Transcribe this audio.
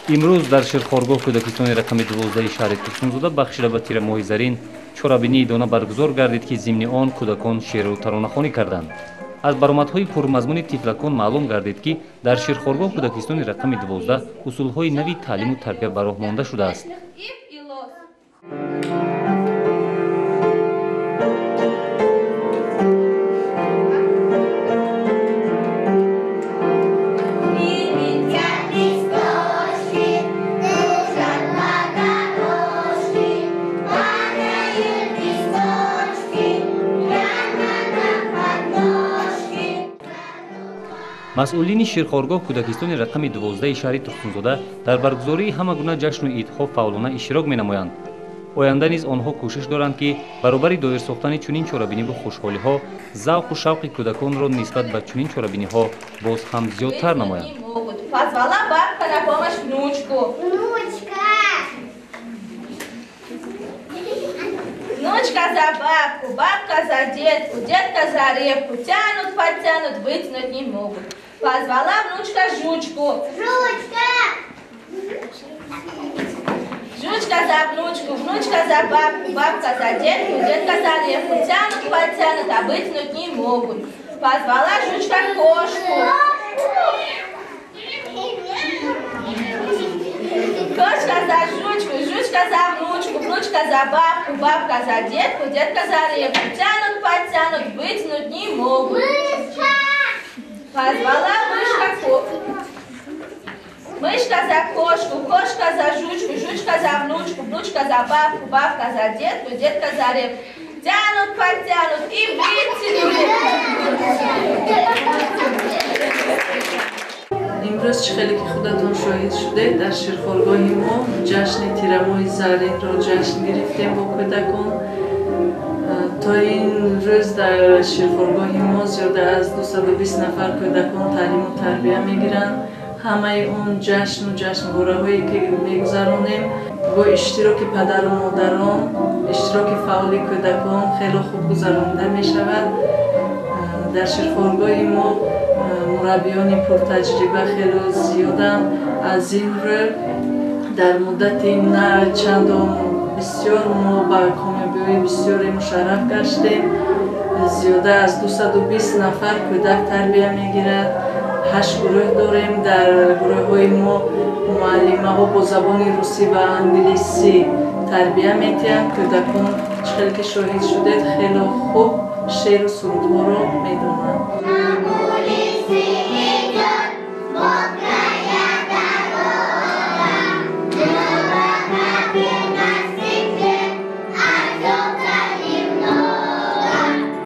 имрӯз дар ширхоргоҳ кӯдакистони рақами 12 шаҳри турсунзода бахши раватира моҳи зарин чорабинии дона баргузор гардид ки зимни он кӯдакон шеъру таронахонӣ карданд. аз баромадҳои пурмазмуни тифлакон маълум гардид ки дар ширхоргоҳ кӯдакистони рақами 12 усулҳои нави таълиму тарбия ба роҳ монда шудааст. масъулини ширхоргоҳ кӯдакистони рақами 12 шаҳри турсунзода дар баргузории ҳама гуна ҷашну идҳо фаъолона иштирок менамоянд. оянда низ онҳо кӯшиш доранд ки баробари доир сохтани чунин чорабиниву хушҳолиҳо завқу шавқи кӯдаконро нисбат ба чунин чорабиниҳо боз ҳам зиёдтар намоянд. Внучка за бабку, бабка за детку, детка за репку. Тянут, подтянут, вытянуть не могут. Позвала внучка жучку. Жучка! Жучка за внучку, внучка за бабку, бабка за детку, детка за репку. Тянут, подтянут, а вытянуть не могут. Позвала жучка кошку. Кошка за жучку, жучка за внучку, внучка за бабку, бабка за детку, детка за репку. Тянут, подтянут, вытянуть не могут. Позвала мышка кошку. Мышка за кошку, кошка за жучку, жучка за внучку, внучка за бабку, бабка за детку, детка за репку. Тянут, подтянут и вытянули. имрӯз чӣ хеле ки худатон шоҳид шудед дар ширхоргоҳи мо ҷашни тирамоҳи заринро ҷашн гирифтем бо кӯдакон. то ин рӯз дар ширхоргоҳи мо зиёда аз 220 нафар кӯдакон таълиму тарбия мегиранд. ҳамаи он ҷашну ҷашнвораҳое ки мегузаронем бо иштироки падару модарон, иштироки фаъоли кӯдакон хеле хуб гузаронида мешавад. дар ширхоргоҳи мо мураббиёни пуртаҷриба хеле зиёданд. аз ин рӯ дар муддати на чандон бисёр мо ба комёбиҳои бисёре мушарраф гаштем. зиёда аз 220 нафар кӯдак тарбия мегирад. 8 гурӯҳ дорем. дар гурӯҳҳои мо муаллимаҳо бо забони русӣ ва англисӣ тарбия метиҳанд. кӯдакон чӣ хеле ки шоҳид шудед хеле хуб шеъру сурудҳоро медонанд.